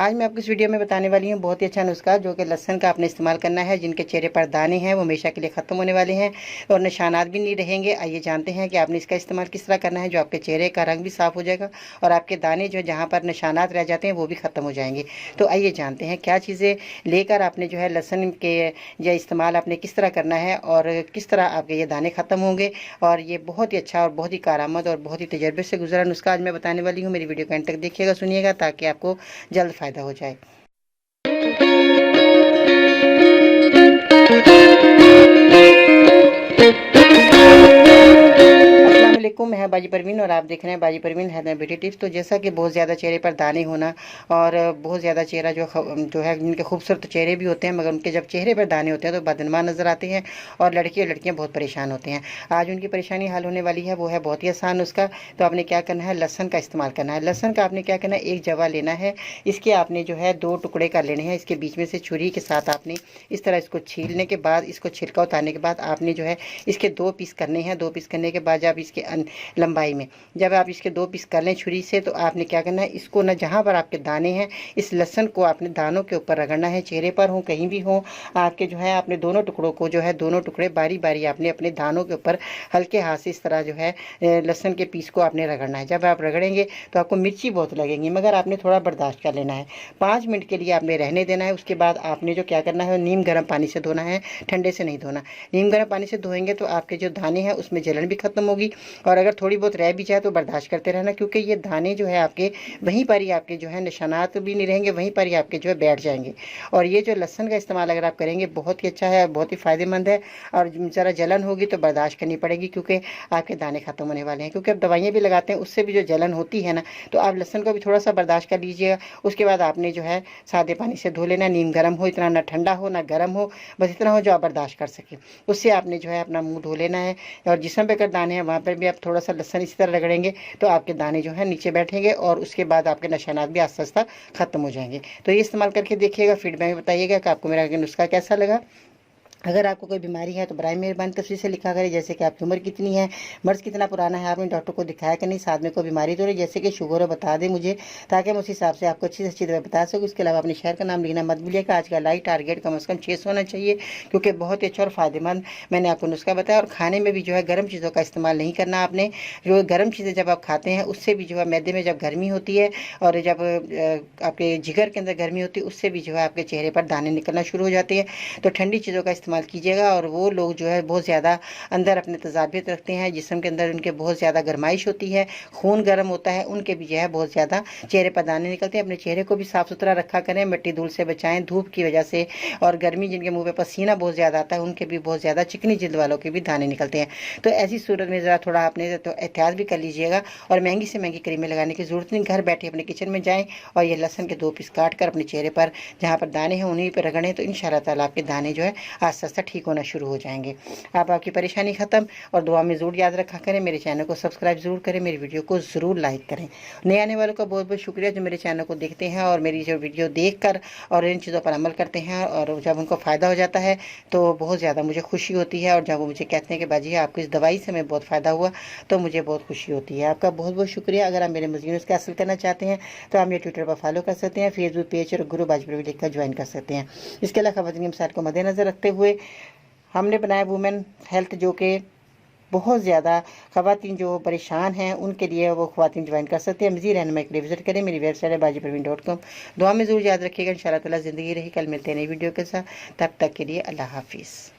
आज मैं आपको इस वीडियो में बताने वाली हूँ बहुत ही अच्छा नुस्खा जो कि लहसुन का आपने इस्तेमाल करना है। जिनके चेहरे पर दाने हैं वो हमेशा के लिए ख़त्म होने वाले हैं और निशानात भी नहीं रहेंगे। आइए जानते हैं कि आपने इसका इस्तेमाल किस तरह करना है जो आपके चेहरे का रंग भी साफ़ हो जाएगा और आपके दाने जो जहाँ पर निशानात रह जाते हैं वो भी ख़त्म हो जाएंगे। तो आइए जानते हैं क्या चीज़ें लेकर आपने जो है लहसुन के या इस्तेमाल आपने किस तरह करना है और किस तरह आपके ये दाने ख़त्म होंगे। और ये बहुत ही अच्छा और बहुत ही कारआमद और बहुत ही तजर्बे से गुजरा नुस्खा आज मैं बताने वाली हूँ। मेरी वीडियो को एंड तक देखिएगा, सुनिएगा ताकि आपको जल्द फ़ायदा हो जाए। अस्सलामुअलैकुम, मैं बाजी परवीन और आप देख रहे हैं बाजी परवीन है ब्यूटी टिप्स। तो जैसा कि बहुत ज़्यादा चेहरे पर दाने होना और बहुत ज़्यादा चेहरा जो है जिनके खूबसूरत चेहरे भी होते हैं मगर उनके जब चेहरे पर दाने होते हैं तो बदनुमा नज़र आते हैं और लड़के और लड़कियां बहुत परेशान होते हैं। आज उनकी परेशानी हल होने वाली है, वो है बहुत ही आसान नुस्खा। तो आपने क्या करना है, लहसुन का इस्तेमाल करना है। लहसुन का आपने क्या करना है, एक जवा लेना है, इसके आपने जो है 2 टुकड़े कर लेने हैं। इसके बीच में से छुरी के साथ आपने इस तरह इसको छीलने के बाद, इसको छिलका उतारने के बाद आपने जो है इसके 2 पीस करने हैं। 2 पीस करने के बाद जब इसके लंबाई में जब आप इसके 2 पीस कर लें छुरी से तो आपने क्या करना है, इसको ना जहाँ पर आपके दाने हैं इस लहसुन को आपने दानों के ऊपर रगड़ना है। चेहरे पर हो कहीं भी हो आपके जो है आपने दोनों टुकड़ों को जो है दोनों टुकड़े बारी बारी आपने अपने दानों के ऊपर हल्के हाथ से इस तरह जो है लहसुन के पीस को आपने रगड़ना है। जब आप रगड़ेंगे तो आपको मिर्ची बहुत लगेंगी मगर आपने थोड़ा बर्दाश्त कर लेना है। 5 मिनट के लिए आपने रहने देना है। उसके बाद आपने जो क्या करना है, नीम गर्म पानी से धोना है, ठंडे से नहीं धोना। नीम गर्म पानी से धोएंगे तो आपके जो दाने हैं उसमें जलन भी खत्म होगी और अगर थोड़ी बहुत रह भी जाए तो बर्दाश्त करते रहना, क्योंकि ये दाने जो है आपके वहीं पर ही आपके जो है निशानात भी नहीं रहेंगे, वहीं पर ही आपके जो है बैठ जाएंगे। और ये जो लहसुन का इस्तेमाल अगर आप करेंगे बहुत ही अच्छा है, बहुत ही फ़ायदेमंद है। और ज़रा जलन होगी तो बर्दाश्त करनी पड़ेगी क्योंकि आपके दाने ख़त्म होने वाले हैं। क्योंकि अब दवाइयाँ भी लगाते हैं उससे भी जो जलन होती है ना, तो आप लहसुन को भी थोड़ा सा बर्दाश्त कर लीजिएगा। उसके बाद आपने जो है सादे पानी से धो लेना। नीम गर्म हो, इतना ना ठंडा हो ना गर्म हो, बस इतना हो जो आप बर्दाश्त कर सकें। उससे आपने जो है अपना मुँह धो लेना है और जिसम पे अगर दाने हैं वहाँ पर भी आप थोड़ा सा लहसुन इसी तरह रगड़ेंगे तो आपके दाने जो है नीचे बैठेंगे और उसके बाद आपके निशानात भी आस्ता आस्ता खत्म हो जाएंगे। तो ये इस्तेमाल करके देखिएगा, फीडबैक में बताइएगा कि आपको मेरा नुस्खा कैसा लगा। अगर आपको कोई बीमारी है तो बराए मेहरबानी तफसील से लिखा करें, जैसे कि आपकी उम्र कितनी है, मर्ज कितना पुराना है, आपने डॉक्टर को दिखाया कि नहीं, साथ में कोई बीमारी तो नहीं जैसे कि शुगर हो बता दें मुझे ताकि मैं उस हिसाब से आपको अच्छी से अच्छी दवा बता सकूँ। इसके अलावा अपने शहर का नाम लिखना मत भूलिएगा। आज का लाइक टारगेट कम से कम 600 होना चाहिए क्योंकि बहुत ही अच्छा और फ़ायदेमंद मैंने आपको नुस्खा बताया। और खाने में भी जो है गर्म चीज़ों का इस्तेमाल नहीं करना आपने। जो गर्म चीज़ें जब आप खाते हैं उससे भी जो है मैदे में जब गर्मी होती है और जब आपके जिगर के अंदर गर्मी होती है उससे भी जो है आपके चेहरे पर दाने निकलना शुरू हो जाते हैं। तो ठंडी चीज़ों का इस्तेमाल कीजिएगा। और वो लोग जो है बहुत ज़्यादा अंदर अपने तजाबियत रखते हैं, जिस्म के अंदर उनके बहुत ज़्यादा गर्माइश होती है, खून गर्म होता है, उनके भी जो है बहुत ज़्यादा चेहरे पर दाने निकलते हैं। अपने चेहरे को भी साफ़ सुथरा रखा करें, मिट्टी धूल से बचाएं धूप की वजह से। और गर्मी जिनके मुँह पे पसीना बहुत ज़्यादा आता है उनके भी बहुत ज़्यादा चिकनी जिल्द वालों के भी दाने निकलते हैं। तो ऐसी सूरत में ज़रा थोड़ा आपने तो एहतियात भी कर लीजिएगा। और महंगी से महंगी क्रीमें लगाने की ज़रूरत नहीं, घर बैठे अपने किचन में जाएँ और ये लहसुन के 2 पीस काट कर अपने चेहरे पर जहाँ पर दाने हैं उन्हीं पर रगड़ें तो इंशाअल्लाह ताला आपके दाने जो है आस्ता आस्ता ठीक होना शुरू हो जाएंगे। आपकी परेशानी ख़त्म। और दुआ में ज़रूर याद रखा करें, मेरे चैनल को सब्सक्राइब ज़रूर करें, मेरी वीडियो को ज़रूर लाइक करें। नए आने वालों का बहुत बहुत शुक्रिया जो मेरे चैनल को देखते हैं और मेरी जो वीडियो देखकर और इन चीज़ों पर अमल करते हैं और जब उनको फ़ायदा हो जाता है तो बहुत ज़्यादा मुझे खुशी होती है। और जब वो मुझे कहते हैं कि बाजी आपको इस दवाई से हमें बहुत फ़ायदा हुआ तो मुझे बहुत खुशी होती है। आपका बहुत बहुत शुक्रिया। अगर आप मेरे मज़ीद नुस्खे हासिल करना चाहते हैं तो आप मेरे ट्विटर पर फॉलो कर सकते हैं, फेसबुक पेज और गुरु बाजी पर लिखकर ज्वाइन कर सकते हैं। इसके अलावा ख़वातीन के मसाइल को मद्देनज़र रखते हुए हमने बनाया वुमेन हेल्थ, जो कि बहुत ज़्यादा ख़वातीन जो परेशान हैं उनके लिए वो ख़वातीन ज्वाइन कर सकते हैं। मज़ीद रहनुमाई के लिए विज़िट करें, मेरी वेबसाइट है bajiparveen.com। दुआ में ज़रूर याद रखिएगा। इंशाअल्लाह ताला ज़िंदगी रही, कल मिलते हैं नई वीडियो के साथ। तब तक के लिए अल्लाह हाफिज़।